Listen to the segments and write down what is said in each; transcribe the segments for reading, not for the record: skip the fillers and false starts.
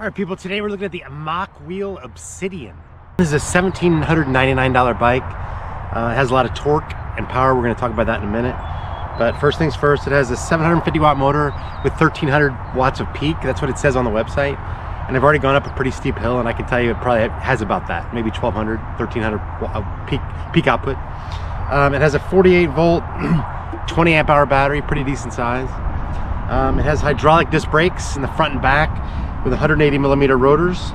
All right, people, today we're looking at the Mokwheel Obsidian. This is a $1,799 bike. It has a lot of torque and power. We're going to talk about that in a minute. But first things first, it has a 750 watt motor with 1,300 watts of peak. That's what it says on the website. And I've already gone up a pretty steep hill, and I can tell you it probably has about that, maybe 1,200, 1,300 peak output. It has a 48 volt, 20 amp hour battery, pretty decent size. It has hydraulic disc brakes in the front and back with 180 millimeter rotors.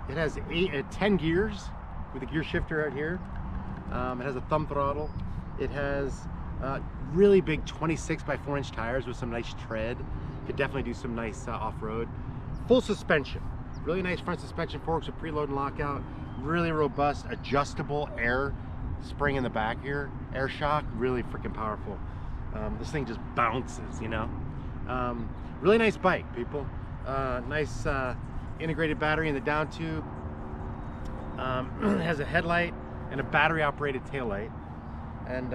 It has 10 gears with a gear shifter right here. It has a thumb throttle. It has really big 26 by 4 inch tires with some nice tread. Could definitely do some nice off-road. Full suspension, really nice front suspension forks with preload and lockout. Really robust, adjustable air spring in the back here. Air shock, really freaking powerful. This thing just bounces, you know. Really nice bike, people. Nice integrated battery in the down tube. It has a headlight and a battery operated taillight. And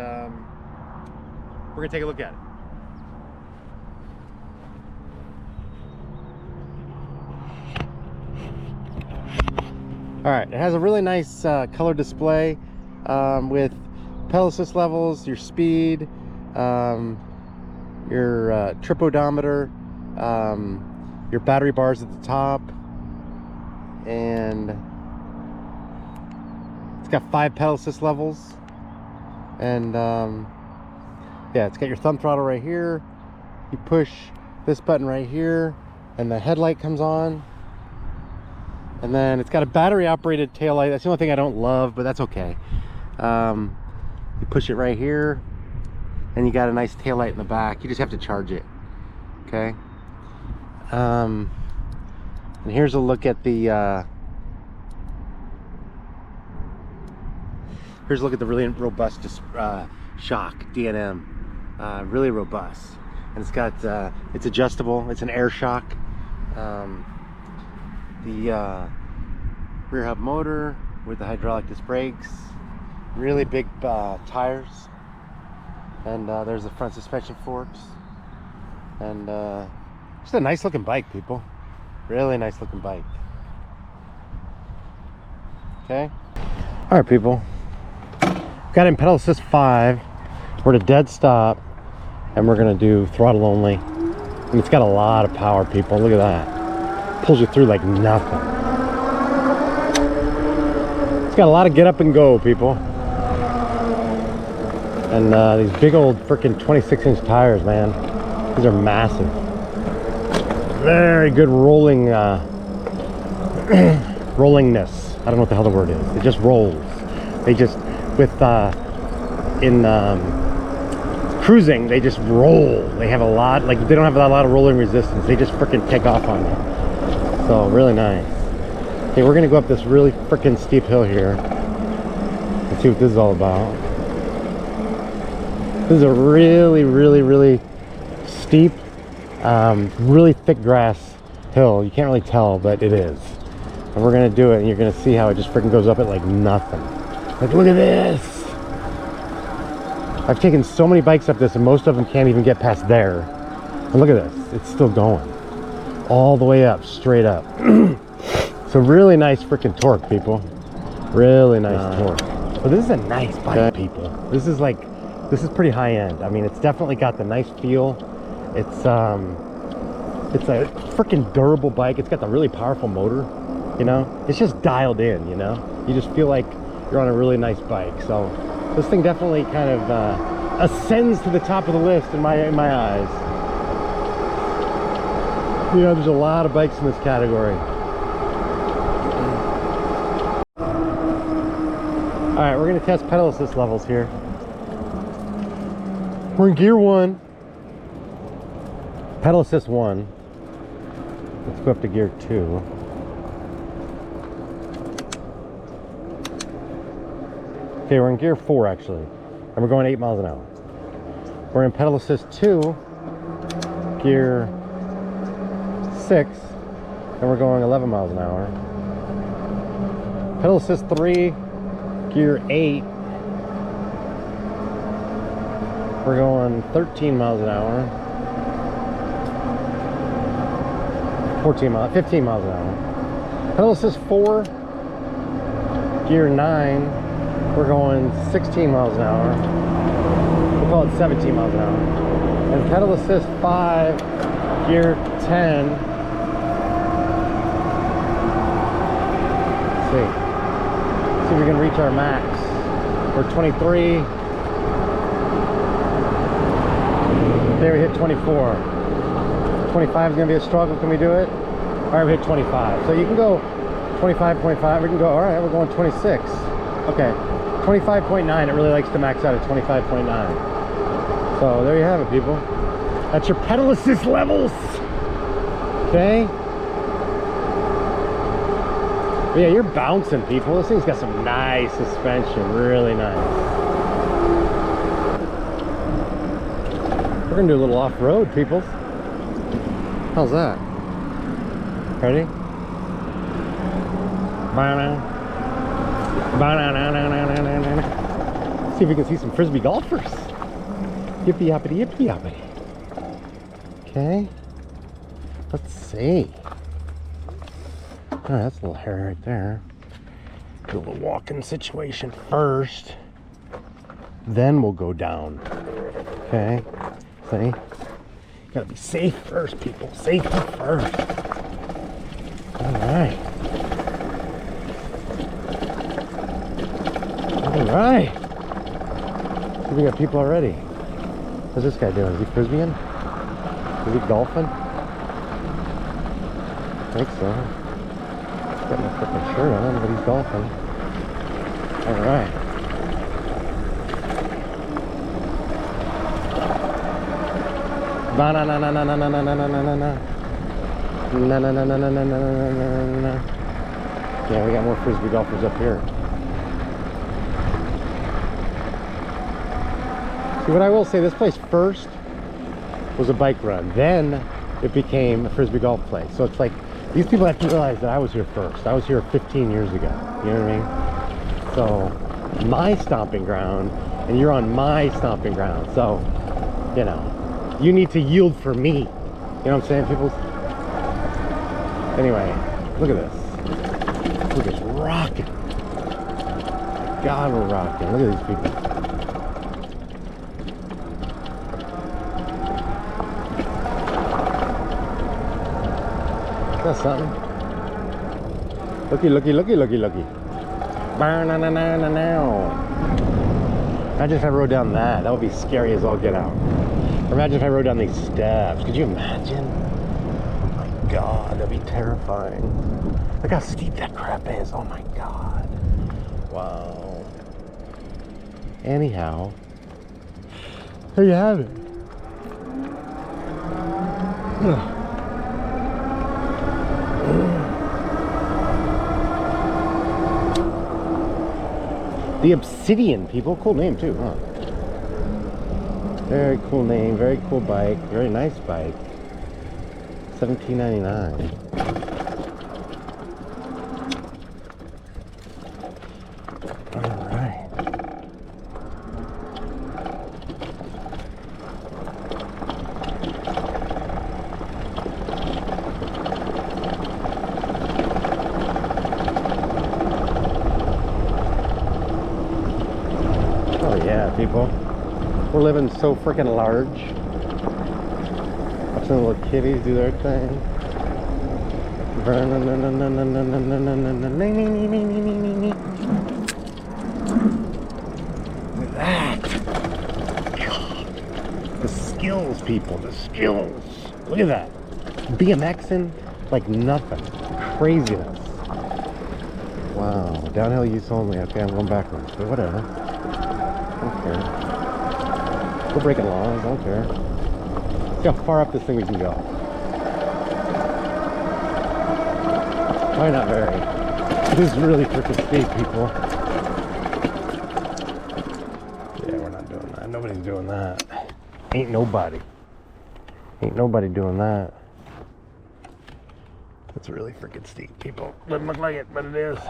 we're gonna take a look at it. All right, it has a really nice color display with pedal assist levels, your speed, your trip odometer, your battery bars at the top, and it's got 5 pedal assist levels. And yeah, it's got your thumb throttle right here. You push this button right here and the headlight comes on. And then it's got a battery operated taillight. That's the only thing I don't love, but that's okay. You push it right here and you got a nice taillight in the back. You just have to charge it, okay? And here's a look at the really robust shock D&M. Really robust, and it's got it's adjustable. It's an air shock. The rear hub motor with the hydraulic disc brakes, really big tires, and there's the front suspension forks, and just a nice looking bike, people. Really nice looking bike. Okay, all right, people, got in pedal assist 5. We're at a dead stop and we're gonna do throttle only, and it's got a lot of power, people. Look at that. Pulls you through like nothing. It's got a lot of get up and go, people. And these big old freaking 26 inch tires, man. These are massive. Very good rolling rollingness. I don't know what the hell the word is. It just rolls. They just, with cruising, they just roll. They have a lot, like, they don't have a lot of rolling resistance. They just freaking take off on you. So really nice. Okay, we're gonna go up this really freaking steep hill here. Let's see what this is all about. This is a really steep, really thick grass hill. You can't really tell, but it is. And we're gonna do it, and you're gonna see how it just freaking goes up at like nothing. Like, look at this. I've taken so many bikes up this, and most of them can't even get past there. And look at this, it's still going all the way up, straight up. So really nice freaking torque, people. Really nice torque. But this is a nice bike, people. This is pretty high end. I mean, it's definitely got the nice feel. It's a freaking durable bike. It's got the really powerful motor, you know. It's just dialed in, you know. You just feel like you're on a really nice bike. So this thing definitely kind of ascends to the top of the list in my eyes. You know, there's a lot of bikes in this category. All right, we're gonna test pedal assist levels here. We're in gear 1. Pedal assist 1. Let's go up to gear 2. Okay, we're in gear 4 actually, and we're going 8 miles an hour. We're in pedal assist 2, gear 6, and we're going 11 miles an hour. Pedal assist 3, gear 8, we're going 13 miles an hour. 14 miles, 15 miles an hour. Pedal assist 4, gear 9, we're going 16 miles an hour. We'll call it 17 miles an hour. And pedal assist 5, gear 10. Let's see if we can reach our max. We're 23. Okay, we hit 24. 25 is going to be a struggle. Can we do it? All right, we hit 25. So you can go 25.5. We can go, all right, we're going 26. Okay, 25.9. It really likes to max out at 25.9. So there you have it, people. That's your pedal assist levels. Okay. But yeah, you're bouncing, people. This thing's got some nice suspension. Really nice. We're going to do a little off-road, people. How's that? Ready? See if we can see some frisbee golfers. Yippee yappity yippee yappity. Okay. Let's see. Alright, that's a little hairy right there. Do a little walking situation first. Then we'll go down. Okay. See? Gotta be safe first, people. Safety first. Alright. Alright. We got people already. What's this guy doing? Is he frisbeeing? Is he golfing? I think so. He's got no freaking shirt on, but he's golfing. Alright. Na na na na na na na na na na na na na na na na na na na. Yeah, we got more frisbee golfers up here. See, what I will say, this place first was a bike run, then it became a frisbee golf place. So it's like, these people have to realize that I was here first. I was here 15 years ago, you know what I mean? So, my stomping ground, and you're on my stomping ground, so, you know, you need to yield for me. You know what I'm saying, people? Anyway, look at this. Look at this rocking. God, we're rocking. Look at these people. That's something. Looky, looky, looky, looky, looky. Imagine if I rode down that. That would be scary as all get out. Or imagine if I rode down these steps. Could you imagine? Oh my God, that'd be terrifying. Look how steep that crap is. Oh my God. Wow. Anyhow, there you have it. Ugh. The Obsidian, people. Cool name too, huh? Very cool name, very cool bike, very nice bike. $17.99. Alright. Oh yeah, people. We're living so freaking large. Watching the little kitties do their thing. Look at that. God. The skills, people. The skills. Look at that. BMXing like nothing. Craziness. Wow. Downhill use only. Okay, I'm going backwards, but whatever. Don't care. We're breaking laws, don't care. See how far up this thing we can go. Probably not very. This is really freaking steep, people. Yeah, we're not doing that. Nobody's doing that. Ain't nobody. Ain't nobody doing that. That's really freaking steep, people. Doesn't look like it, but it is.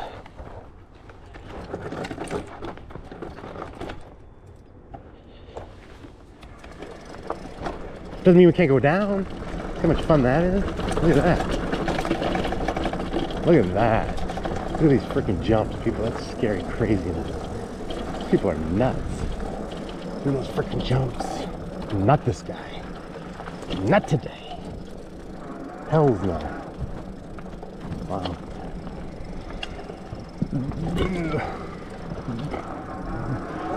Doesn't mean we can't go down. See how much fun that is? Look at that. Look at that. Look at these freaking jumps, people. That's scary craziness. These people are nuts. Look at those freaking jumps. Not this guy. Not today. Hell's no. Wow.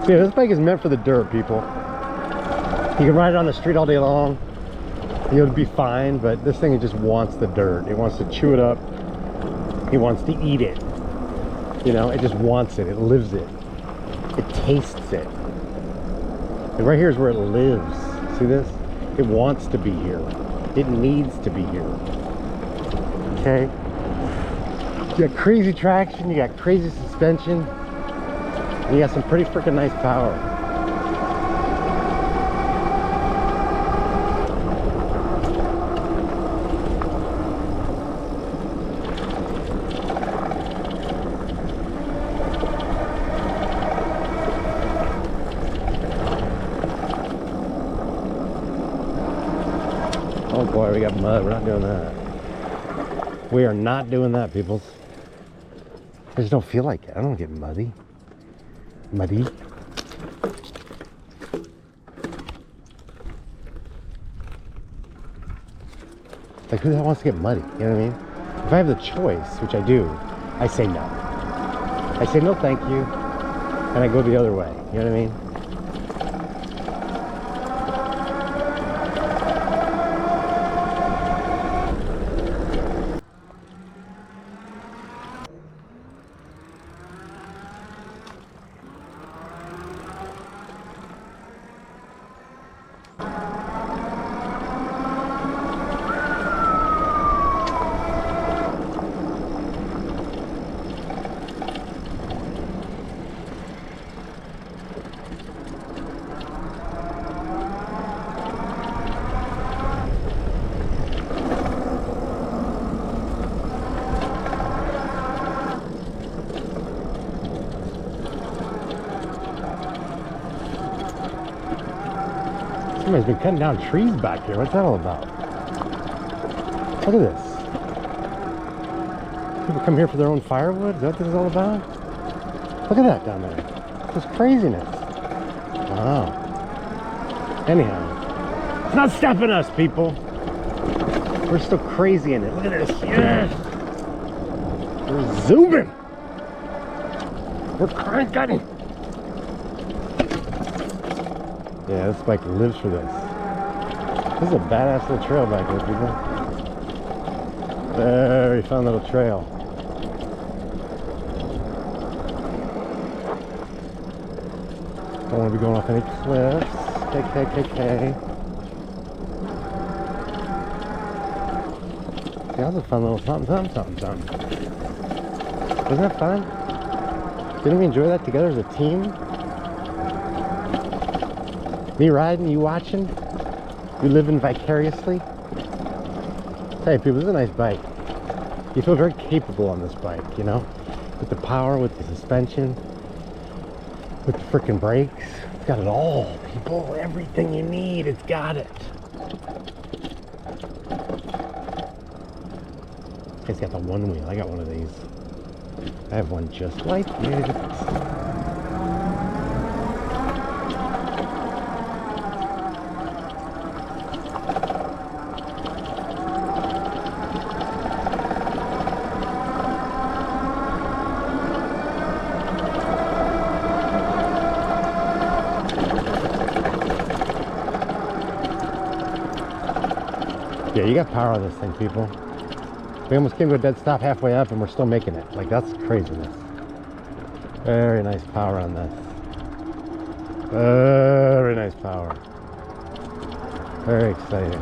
So yeah, this bike is meant for the dirt, people. You can ride it on the street all day long. You'll be fine, but this thing, it just wants the dirt. It wants to chew it up. It wants to eat it. You know, it just wants it. It lives it. It tastes it. And right here is where it lives. See this? It wants to be here. It needs to be here. Okay? You got crazy traction, you got crazy suspension, and you got some pretty freaking nice power. Oh boy, we got mud. We're not doing that. We are not doing that, peoples. I just don't feel like it. I don't get muddy. Muddy. Like, who the hell wants to get muddy? You know what I mean? If I have the choice, which I do, I say no. I say no thank you, and I go the other way. You know what I mean? Somebody's been cutting down trees back here. What's that all about? Look at this. People come here for their own firewood? Is that what this is all about? Look at that down there. This craziness. Wow. Anyhow, it's not stopping us, people. We're still crazy in it. Look at this. Yes. We're zooming. We're cranking. Yeah, this bike lives for this. This is a badass little trail back here, people. Very fun little trail. Don't want to be going off any cliffs. KKKK. Yeah, that was a fun little something. Wasn't that fun? Didn't we enjoy that together as a team? Me riding, you watching, you living vicariously. Hey people, this is a nice bike. You feel very capable on this bike, you know? With the power, with the suspension, with the freaking brakes. It's got it all, people. Everything you need, it's got it. It's got the one wheel. I got one of these. I have one just like it. Yeah, you got power on this thing, people. We almost came to a dead stop halfway up and we're still making it. Like, that's craziness. Very nice power on this. Very nice power. Very exciting.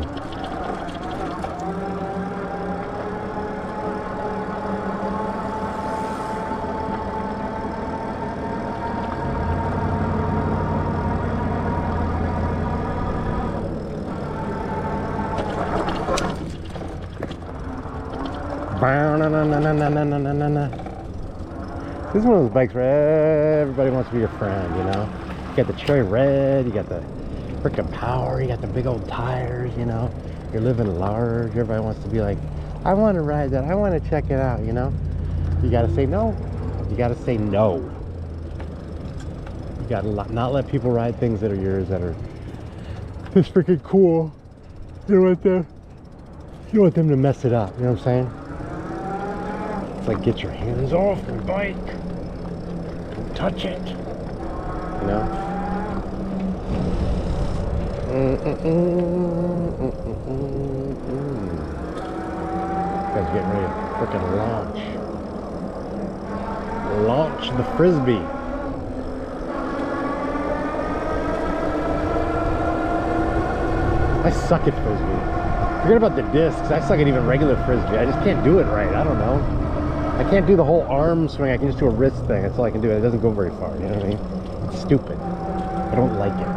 This is one of those bikes where everybody wants to be your friend, you know? You got the cherry red, you got the freaking power, you got the big old tires, you know? You're living large, everybody wants to be like I want to ride that. I want to check it out, you know? You got to say no. You got to say no. You got to not let people ride things that are yours that are this freaking cool. You don't want them to mess it up. You know what I'm saying? It's like, get your hands off the bike. Don't touch it. You know? Guys getting ready to freaking launch the frisbee. I suck at frisbee. Forget about the discs. I suck at even regular frisbee. I just can't do it right. I don't know. I can't do the whole arm swing. I can just do a wrist thing. That's all I can do. It doesn't go very far. You know what I mean? It's stupid. I don't like it.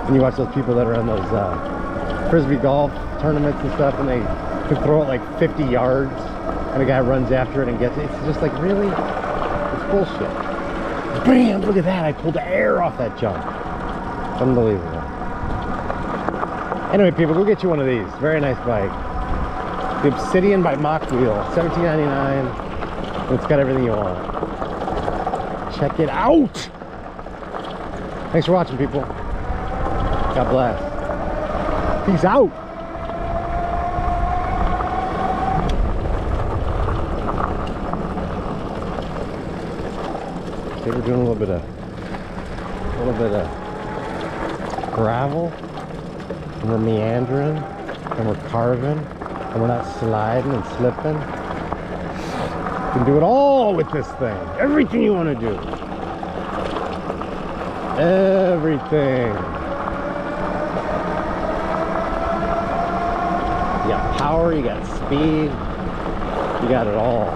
And you watch those people that are on those frisbee golf tournaments and stuff, and they can throw it like 50 yards, and a guy runs after it and gets it. It's just like, really? It's bullshit. Bam! Look at that. I pulled the air off that jump. Unbelievable. Anyway, people, go get you one of these. Very nice bike. The Obsidian by Mokwheel, $17.99. It's got everything you want. Check it out. Thanks for watching, people. God bless. Peace out. See, we're doing a little bit of gravel. And we're meandering, and we're carving, and we're not sliding and slipping. You can do it all with this thing. Everything you want to do. Everything. You got power, you got speed, you got it all.